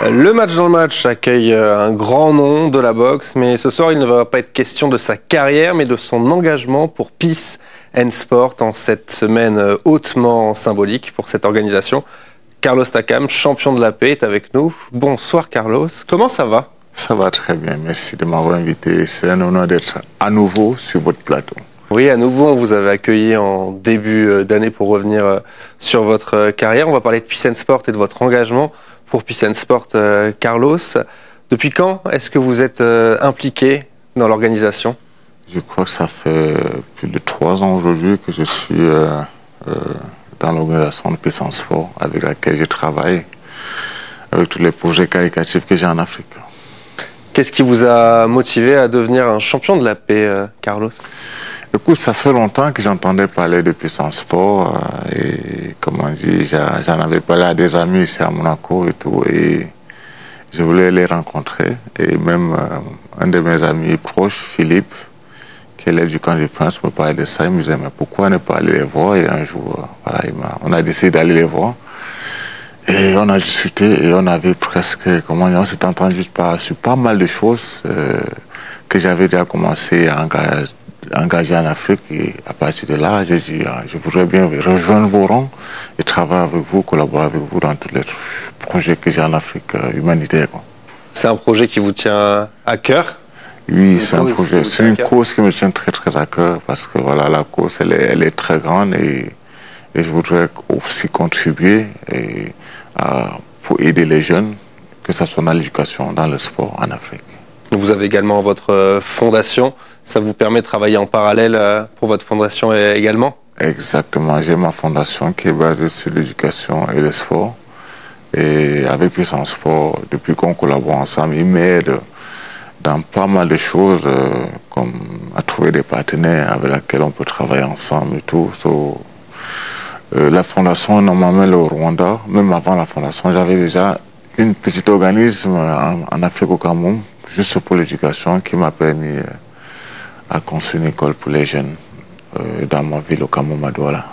Le match dans le match accueille un grand nom de la boxe, mais ce soir il ne va pas être question de sa carrière, mais de son engagement pour Peace and Sport en cette semaine hautement symbolique pour cette organisation. Carlos Takam, champion de la paix, est avec nous. Bonsoir Carlos, comment ça va? Ça va très bien, merci de m'avoir invité. C'est un honneur d'être à nouveau sur votre plateau. Oui, à nouveau, on vous avait accueilli en début d'année pour revenir sur votre carrière. On va parler de Peace and Sport et de votre engagement pour Peace and Sport, Carlos. Depuis quand est-ce que vous êtes impliqué dans l'organisation? Je crois que ça fait plus de 3 ans aujourd'hui que je suis dans l'organisation de Peace and Sport avec laquelle je travaille, avec tous les projets caritatifs que j'ai en Afrique. Qu'est-ce qui vous a motivé à devenir un champion de la paix, Carlos? Écoute, ça fait longtemps que j'entendais parler de Peace and Sport et comment dire, j'en avais parlé à des amis ici à Monaco et tout, et je voulais les rencontrer. Et même un de mes amis proches, Philippe, qui est l'aide du camp du Prince, me parlait de ça. Il me disait, mais pourquoi ne pas aller les voir? Et un jour, voilà, on a décidé d'aller les voir. Et on a discuté et on avait presque, comment dire, on s'est entendu sur pas mal de choses que j'avais déjà commencé à engager en Afrique. Et à partir de là, j'ai dit, je voudrais bien rejoindre vos rangs et travailler avec vous, collaborer avec vous dans tous les projets que j'ai en Afrique humanitaire. C'est un projet qui vous tient à cœur? Oui, c'est un projet, c'est une cause qui me tient très très à cœur parce que voilà, la cause elle est très grande et je voudrais aussi contribuer pour aider les jeunes, que ce soit dans l'éducation, dans le sport en Afrique. Vous avez également votre fondation, ça vous permet de travailler en parallèle pour votre fondation également? Exactement, j'ai ma fondation qui est basée sur l'éducation et le sport. Et avec Peace and Sport, depuis qu'on collabore ensemble, il m'aide dans pas mal de choses, comme à trouver des partenaires avec lesquels on peut travailler ensemble et tout. La fondation m'amène au Rwanda. Même avant la fondation, j'avais déjà une petite organisme en Afrique au Cameroun, juste pour l'éducation, qui m'a permis à construire une école pour les jeunes dans ma ville au Cameroun, à Douala.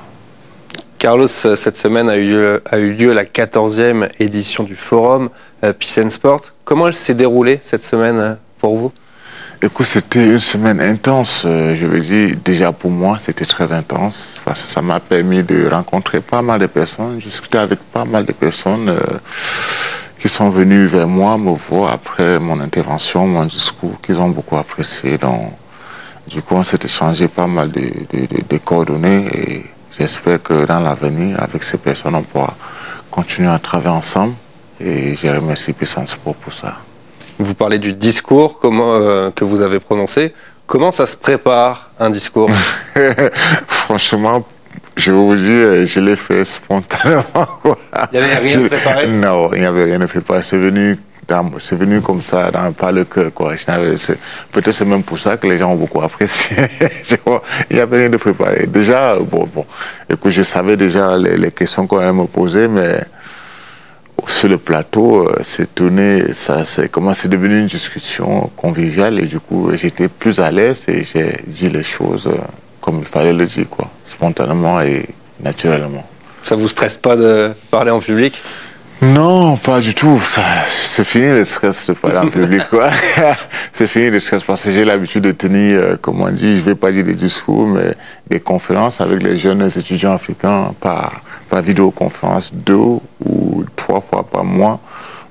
Carlos, cette semaine a eu lieu la 14e édition du forum Peace and Sport. Comment elle s'est déroulée cette semaine pour vous? Écoute, c'était une semaine intense, je veux dire, déjà pour moi, c'était très intense, parce que ça m'a permis de rencontrer pas mal de personnes, discuter avec pas mal de personnes qui sont venues vers moi, me voir après mon intervention, mon discours, qu'ils ont beaucoup apprécié. Donc, du coup, on s'est échangé pas mal de coordonnées et j'espère que dans l'avenir, avec ces personnes, on pourra continuer à travailler ensemble et je remercie Peace and Sport pour ça. Vous parlez du discours que vous avez prononcé. Comment ça se prépare, un discours? Franchement, je vous dis, je l'ai fait spontanément. Il n'y avait rien de préparé? Non, il n'y avait rien de préparé. C'est venu comme ça, par le cœur. Peut-être c'est même pour ça que les gens ont beaucoup apprécié. Il n'y avait rien de préparé. Déjà, écoute, je savais déjà les questions qu'on allait me poser, mais sur le plateau, c'est devenu une discussion conviviale et du coup, j'étais plus à l'aise et j'ai dit les choses comme il fallait le dire, quoi, spontanément et naturellement. Ça vous stresse pas de parler en public? Non, pas du tout. C'est fini le stress de parler en public, quoi. C'est fini le stress parce que j'ai l'habitude de tenir, comme on dit, je vais pas dire des discours, mais des conférences avec les jeunes étudiants africains par vidéoconférence 2 ou 3 fois par mois.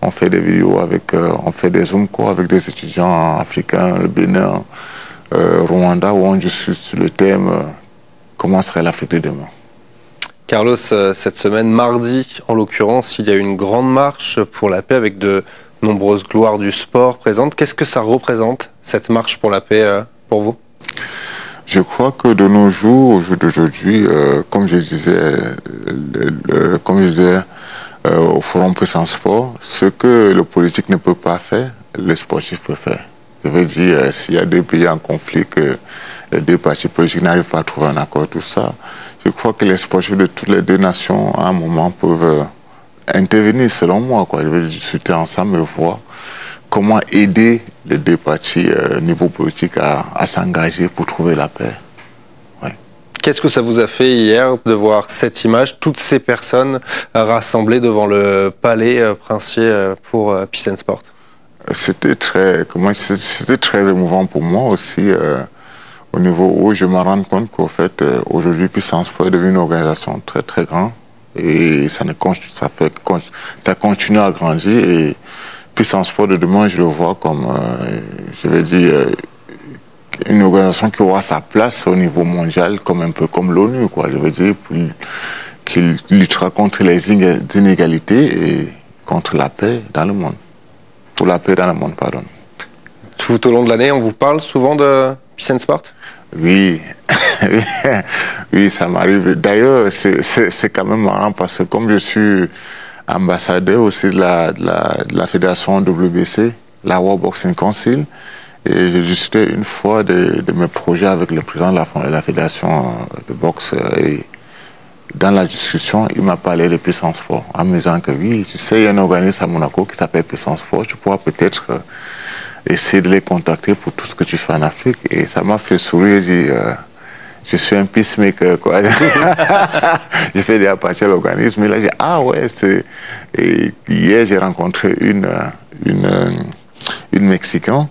On fait des vidéos on fait des Zoom calls avec des étudiants africains, le Bénin, Rwanda, où on discute sur le thème comment serait l'Afrique de demain. Carlos, cette semaine, mardi en l'occurrence, il y a eu une grande marche pour la paix avec de nombreuses gloires du sport présentes. Qu'est-ce que ça représente, cette marche pour la paix, pour vous? Je crois que de nos jours, au jour d'aujourd'hui, comme je disais au Forum Peace and Sport, ce que le politique ne peut pas faire, le sportif peut faire. Je veux dire, s'il y a 2 pays en conflit, que les 2 partis politiques n'arrivent pas à trouver un accord, tout ça, je crois que les sportifs de toutes les 2 nations, à un moment, peuvent intervenir, selon moi, quoi. Je veux discuter ensemble et voir comment aider les 2 partis au niveau politique à s'engager pour trouver la paix. Ouais. Qu'est-ce que ça vous a fait hier de voir cette image, toutes ces personnes rassemblées devant le palais princier pour Peace and Sport? C'était très émouvant pour moi aussi, au niveau où je me rends compte qu'au fait, aujourd'hui, Peace and Sport est devenue une organisation très très grande et ça continue à grandir. Et Peace and Sport de demain, je le vois comme, je vais dire, une organisation qui aura sa place au niveau mondial, comme un peu comme l'ONU, quoi. Je veux dire, qu'il luttera contre les inégalités et contre la paix dans le monde. Pour la paix dans le monde, pardon. Tout au long de l'année, on vous parle souvent de Peace and Sport? Oui, oui, ça m'arrive. D'ailleurs, c'est quand même marrant parce que comme je suis ambassadeur aussi de la fédération WBC, la World Boxing Council, et j'ai discuté une fois de mes projets avec le président de la fédération de boxe. Et dans la discussion, il m'a parlé de Peace and Sport, en me disant que oui, tu sais, il y a un organisme à Monaco qui s'appelle Peace and Sport, tu pourras peut-être essayer de les contacter pour tout ce que tu fais en Afrique. Et ça m'a fait sourire, j'ai dit, je suis un peacemaker, quoi. J'ai fait déjà partie de l'organisme, et là, j'ai dit, ah ouais, Et hier, j'ai rencontré une Mexicaine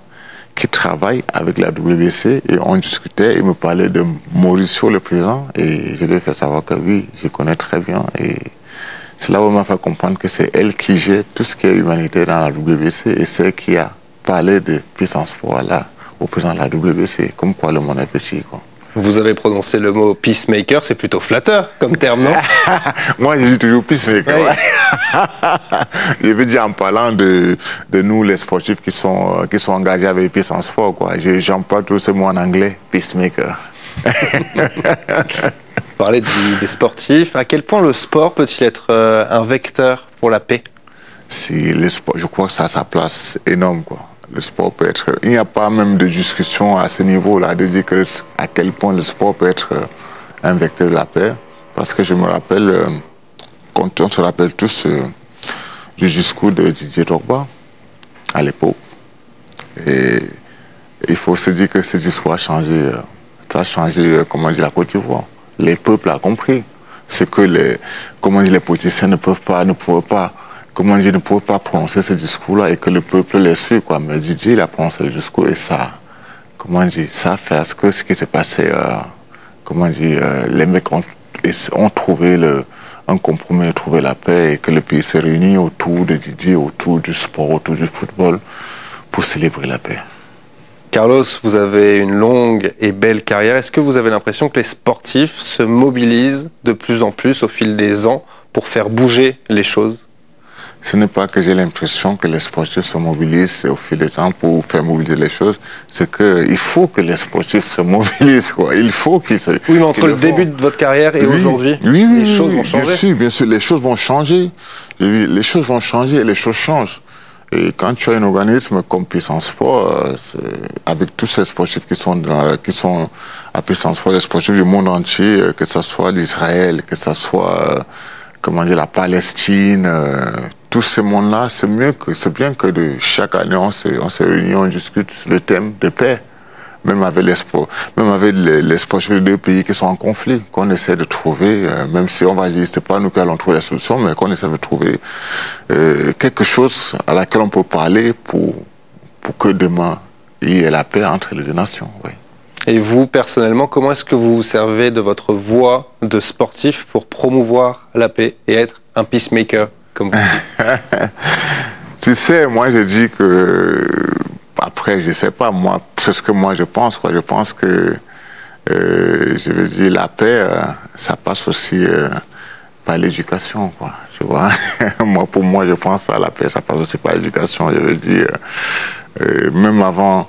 qui travaille avec la WBC et on discutait, il me parlait de Mauricio, le président, et je lui ai fait savoir que oui, je connais très bien. Et c'est là où on m'a fait comprendre que c'est elle qui gère tout ce qui est humanité dans la WBC et c'est elle qui a parlé de Peace and Sport là, au président de la WBC, comme quoi le monde est petit, quoi. Vous avez prononcé le mot peacemaker, c'est plutôt flatteur comme terme, non? Moi, je dis toujours peacemaker. Oui. Je veux dire en parlant de nous, les sportifs qui sont engagés avec Peace and Sport, quoi. J'emploie tous ces mots en anglais, peacemaker. Parler des sportifs, à quel point le sport peut-il être un vecteur pour la paix? Si le sport, je crois que ça a sa place énorme, quoi. Le sport peut être... Il n'y a pas même de discussion à ce niveau-là, de dire à quel point le sport peut être un vecteur de la paix. Parce que je me rappelle, quand on se rappelle tous du discours de Didier Drogba à l'époque. Et il faut se dire que ce discours a changé. Ça a changé, comment dire, la Côte d'Ivoire. Les peuples ont compris. C'est que les politiciens ne pouvaient pas prononcer ce discours-là et que le peuple les suit, quoi. Mais Didier, il a prononcé le discours et ça, ça a fait ce qui s'est passé, les mecs ont trouvé un compromis, trouvé la paix et que le pays s'est réuni autour de Didier, autour du sport, autour du football pour célébrer la paix. Carlos, vous avez une longue et belle carrière. Est-ce que vous avez l'impression que les sportifs se mobilisent de plus en plus au fil des ans pour faire bouger les choses? Ce n'est pas que j'ai l'impression que les sportifs se mobilisent au fil du temps pour faire mobiliser les choses, c'est qu'il faut que les sportifs se mobilisent, quoi. Il faut qu'ils se... Oui, mais entre le début de votre carrière et aujourd'hui, les choses vont changer. Bien sûr, les choses vont changer. Les choses vont changer et les choses changent. Et quand tu as un organisme comme Peace and Sport, avec tous ces sportifs qui sont à Peace and Sport, les sportifs du monde entier, que ce soit l'Israël, que ce soit la Palestine, tous ces mondes-là, c'est bien que de chaque année on se réunit, on discute le thème de paix, même avec les sportifs de deux pays qui sont en conflit, qu'on essaie de trouver, même si on va dire c'est pas nous qui allons trouver la solution, mais qu'on essaie de trouver quelque chose à laquelle on peut parler pour que demain il y ait la paix entre les deux nations. Oui. Et vous, personnellement, comment est-ce que vous vous servez de votre voix de sportif pour promouvoir la paix et être un peacemaker, comme vous dites? Tu sais, moi, je dis que... Après, je sais pas, moi, c'est ce que moi je pense, quoi. Je pense que, je veux dire, la paix, ça passe aussi par l'éducation, quoi. Tu vois? Pour moi, je pense à la paix, ça passe aussi par l'éducation. Je veux dire, même avant...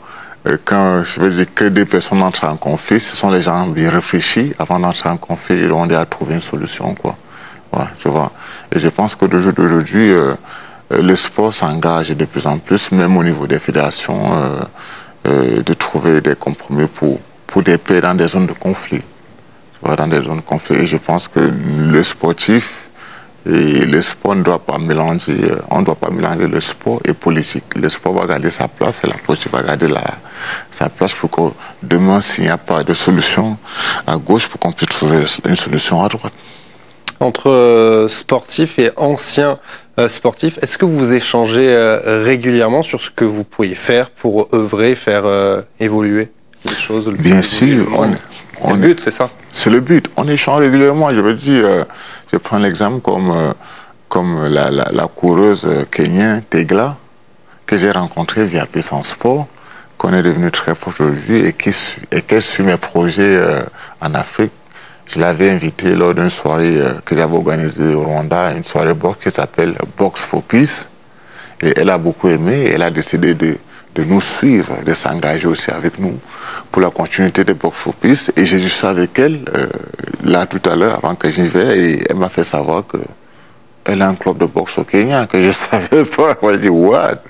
Quand je veux dire que deux personnes entrent en conflit, ce sont les gens bien réfléchis avant d'entrer en conflit, ils ont déjà trouvé une solution, quoi. Ouais, tu vois. Et je pense qu'au jour d'aujourd'hui, le sport s'engage de plus en plus, même au niveau des fédérations, de trouver des compromis pour des paix dans des zones de conflit. Tu vois, dans des zones de conflit. Et je pense que le sportif Et le sport ne doit pas mélanger, on ne doit pas mélanger le sport et politique. Le sport va garder sa place et la politique va garder sa place pour que demain, s'il n'y a pas de solution à gauche, pour qu'on puisse trouver une solution à droite. Entre sportifs et anciens sportifs, est-ce que vous échangez régulièrement sur ce que vous pourriez faire pour œuvrer, faire évoluer les choses? Bien sûr, c'est le but, c'est ça? C'est le but. On échange régulièrement. Je veux dire, je prends l'exemple comme la coureuse kenyenne Tegla, que j'ai rencontrée via Puissance Sport, qu'on est devenu très proche aujourd'hui et qu'elle suit mes projets en Afrique. Je l'avais invitée lors d'une soirée que j'avais organisée au Rwanda, une soirée boxe qui s'appelle Box for Peace. Et elle a beaucoup aimé et elle a décidé de nous suivre, de s'engager aussi avec nous pour la continuité de Box for Peace. Et j'ai juste avec elle, là tout à l'heure, avant que j'y vais, et elle m'a fait savoir que elle a un club de boxe au Kenya, que je ne savais pas. Moi, j'ai dit, what?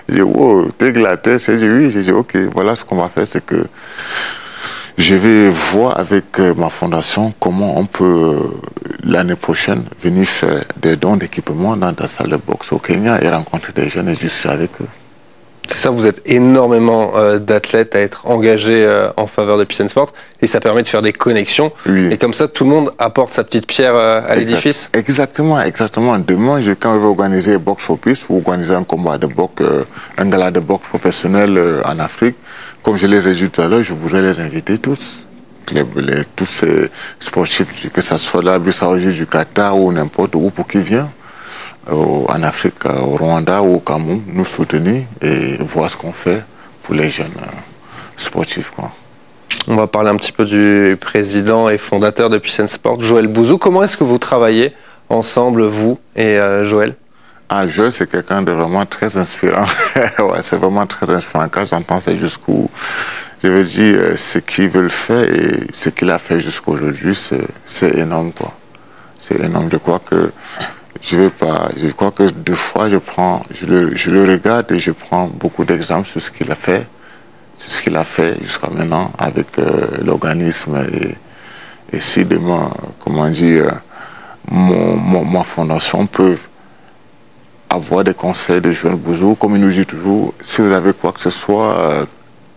J'ai dit, wow, t'es glaté? J'ai dit, oui. J'ai dit, ok, voilà ce qu'on va faire, c'est que je vais voir avec ma fondation comment on peut, l'année prochaine, venir faire des dons d'équipement dans ta salle de boxe au Kenya et rencontrer des jeunes et juste avec eux. C'est ça, vous êtes énormément d'athlètes à être engagés en faveur de Peace and Sport et ça permet de faire des connexions. Oui. Et comme ça, tout le monde apporte sa petite pierre à l'édifice. Exactement, exactement. Demain, quand je vais organiser Box for Peace ou organiser un combat de boxe, un gala de boxe professionnel en Afrique, comme je les ai dit tout à l'heure, je voudrais les inviter tous. Tous ces sportifs, que ce soit l'Arabie Saoudite, du Qatar ou n'importe où, pour qu'ils viennent en Afrique, au Rwanda ou au Cameroun, nous soutenir et voir ce qu'on fait pour les jeunes sportifs, quoi. On va parler un petit peu du président et fondateur de Peace and Sport, Joël Bouzou. Comment est-ce que vous travaillez ensemble, vous et Joël? Ah, Joël, c'est quelqu'un de vraiment très inspirant. Ouais, c'est vraiment très inspirant. Quand j'entends ça jusqu'où, je veux dire, ce qu'il veut faire et ce qu'il a fait jusqu'à aujourd'hui, c'est énorme, quoi. C'est énorme. Je crois que deux fois, je le regarde et je prends beaucoup d'exemples sur ce qu'il a fait. C'est ce qu'il a fait jusqu'à maintenant avec l'organisme et si demain, comment dire, ma fondation peut avoir des conseils de Joël Bouzou, comme il nous dit toujours, si vous avez quoi que ce soit,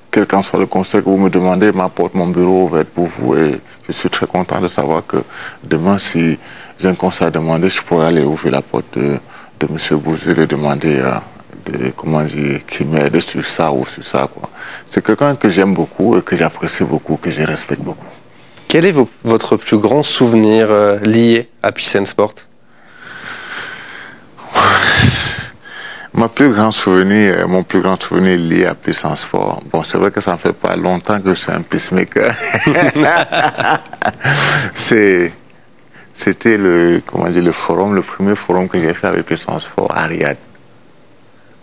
quel qu'en soit le conseil que vous me demandez, ma porte, mon bureau va être pour vous et je suis très content de savoir que demain, si j'ai un conseil à demander, je pourrais aller ouvrir la porte de M. Bouzou et lui demander comment dire, qui m'aide sur ça ou sur ça, quoi. C'est quelqu'un que j'aime beaucoup et que j'apprécie beaucoup, que je respecte beaucoup. Quel est votre plus grand souvenir lié à Peace and Sport? Mon plus grand souvenir lié à Peace and Sport. Bon, c'est vrai que ça ne fait pas longtemps que je suis un peacemaker. C'était le premier forum que j'ai fait avec Peace and Sport à Riyad.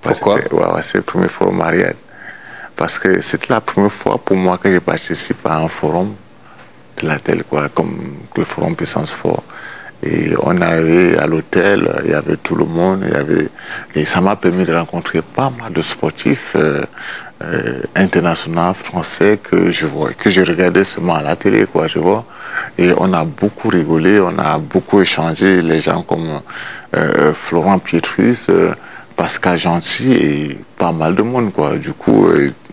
Pourquoi? Ouais, c'est le premier forum à Riyad. Parce que c'était la première fois pour moi que j'ai participé à un forum de la telle, quoi, comme le forum Peace and Sport. Et on est arrivé à l'hôtel, il y avait tout le monde, et ça m'a permis de rencontrer pas mal de sportifs internationaux, français, que je regardais seulement à la télé, quoi, je vois. Et on a beaucoup rigolé, on a beaucoup échangé, les gens comme Florent Pietrus, Pascal Gentil et pas mal de monde, quoi. Du coup,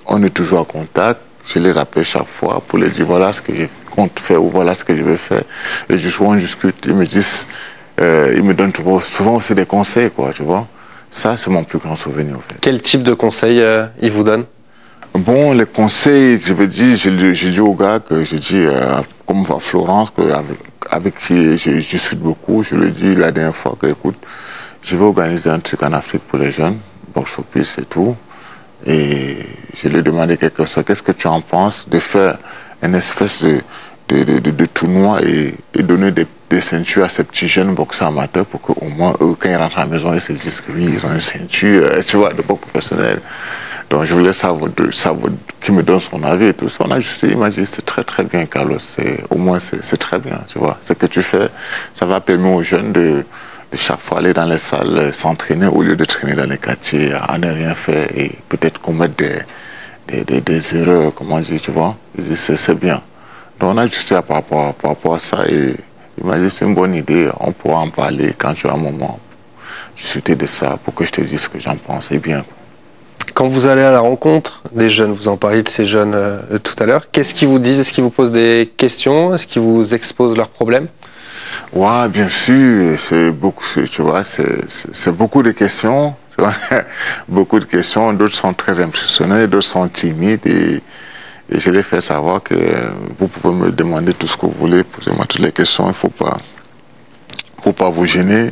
on est toujours en contact. Je les appelle chaque fois pour leur dire voilà ce que je compte faire ou voilà ce que je veux faire. Et du coup, on discute, ils me disent, ils me donnent souvent aussi des conseils, quoi, tu vois. Ça, c'est mon plus grand souvenir, en fait. Quel type de conseils ils vous donnent? Bon, les conseils, je veux dire, je dis aux gars que je dis, comme à Florence, avec qui je suis beaucoup, je lui dis la dernière fois que, écoute, je vais organiser un truc en Afrique pour les jeunes, Box for Peace et tout. Et je lui ai demandé quelque chose, qu'est-ce que tu en penses de faire une espèce de tournoi et donner des ceintures à ces petits jeunes boxeurs amateurs pour qu'au moins eux, quand ils rentrent à la maison, ils se disent que oui, ils ont une ceinture, tu vois, de boxe professionnel. Donc je voulais savoir qu'il me donne son avis et tout ça. On a juste, il m'a dit, c'est très très bien, Carlos, au moins c'est très bien, tu vois. Ce que tu fais, ça va permettre aux jeunes de chaque fois aller dans les salles, s'entraîner au lieu de traîner dans les quartiers, à ne rien faire et peut-être commettre des erreurs, comment dire, tu vois. C'est bien. Donc on a juste par rapport à ça et Il m'a dit, c'est une bonne idée, on pourra en parler quand tu as un moment. Discuter de ça pour que je te dise ce que j'en pense. C'est bien, quoi. Quand vous allez à la rencontre des jeunes, vous en parliez de ces jeunes tout à l'heure, qu'est-ce qu'ils vous disent? Est-ce qu'ils vous posent des questions? Est-ce qu'ils vous exposent leurs problèmes? Ouais, bien sûr, c'est beaucoup, tu vois, c'est beaucoup de questions, tu vois, beaucoup de questions. D'autres sont très impressionnés, d'autres sont timides et je les fais savoir que vous pouvez me demander tout ce que vous voulez, posez-moi toutes les questions, il faut pas vous gêner.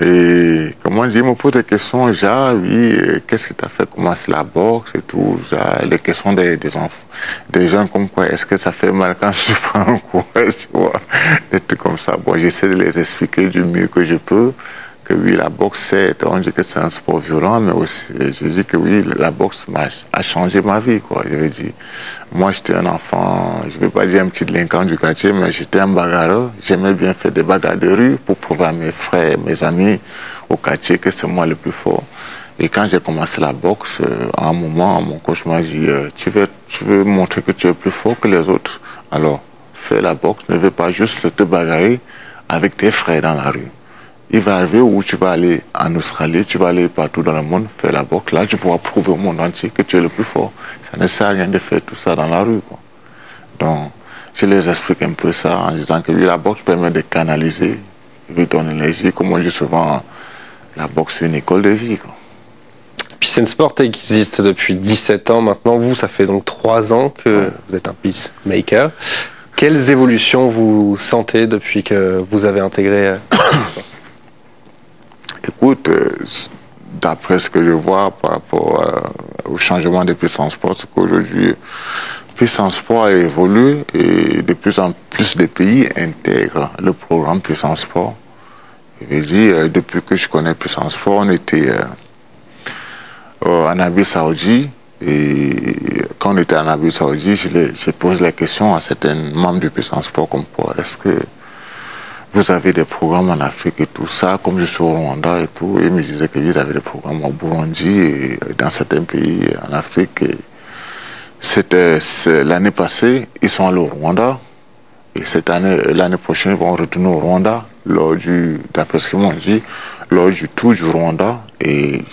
Et comment dire, il me pose des questions, genre, oui, qu'est-ce que tu as fait commencer la boxe et tout, genre, les questions des enfants, des jeunes comme quoi, est-ce que ça fait mal quand je prends un coup, tu vois, des trucs comme ça. Bon, j'essaie de les expliquer du mieux que je peux, que oui, la boxe, on dit que c'est un sport violent, mais aussi, je dis que oui, la boxe a changé ma vie, quoi. Je veux dire, moi, j'étais un enfant, je ne vais pas dire un petit délinquant du quartier, mais j'étais un bagarreur. J'aimais bien faire des bagarres de rue pour prouver à mes frères, mes amis au quartier que c'est moi le plus fort. Et quand j'ai commencé la boxe, à un moment, mon coach m'a dit, tu veux montrer que tu es plus fort que les autres. Alors, fais la boxe, ne veux pas juste te bagarrer avec tes frères dans la rue. Il va arriver où tu vas aller en Australie, tu vas aller partout dans le monde, faire la boxe. Là, tu pourras prouver au monde entier que tu es le plus fort. Ça ne sert à rien de faire tout ça dans la rue, quoi. Donc, je les explique un peu ça en disant que oui, la boxe permet de canaliser ton énergie. Comme on dit souvent, la boxe est une école de vie, quoi. Peace and Sport existe depuis 17 ans maintenant. Vous, ça fait donc 3 ans que vous êtes un peacemaker. Quelles évolutions vous sentez depuis que vous avez intégré Écoute, d'après ce que je vois par rapport au changement de Peace and Sport, c'est qu'aujourd'hui, Peace and Sport a évolué et de plus en plus de pays intègrent le programme Peace and Sport. Je veux dire, depuis que je connais Peace and Sport, on était en Arabie Saoudite. Et quand on était en Arabie Saoudite, je pose la question à certains membres du Peace and Sport comme quoi, est-ce que vous avez des programmes en Afrique et tout ça, comme je suis au Rwanda et tout, et ils me disaient qu'ils avaient des programmes au Burundi et dans certains pays en Afrique. L'année passée, ils sont allés au Rwanda, et cette année, l'année prochaine, ils vont retourner au Rwanda, d'après ce qu'ils m'ont dit, lors du tour du Rwanda, et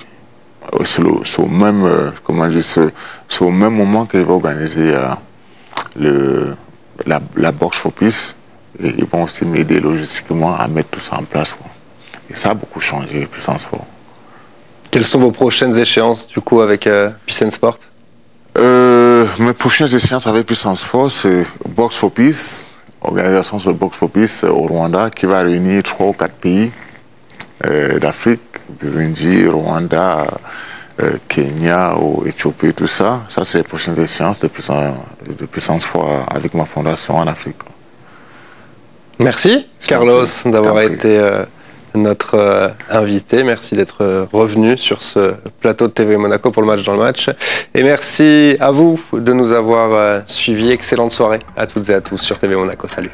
c'est au même, c'est au même moment qu'ils vont organiser la boxe for peace. Et ils vont aussi m'aider logistiquement à mettre tout ça en place, quoi. Et ça a beaucoup changé, Peace and Sport. Quelles sont vos prochaines échéances, du coup, avec Peace and Sport? Mes prochaines échéances avec Peace and Sport, c'est Box for Peace, organisation sur Box for Peace au Rwanda, qui va réunir 3 ou 4 pays d'Afrique, Burundi, Rwanda, Kenya, ou Éthiopie, tout ça. Ça, c'est les prochaines échéances de Peace and Sport avec ma fondation en Afrique. Merci Carlos d'avoir été notre invité. Merci d'être revenu sur ce plateau de TV Monaco pour le match dans le match. Et merci à vous de nous avoir suivis. Excellente soirée à toutes et à tous sur TV Monaco. Salut.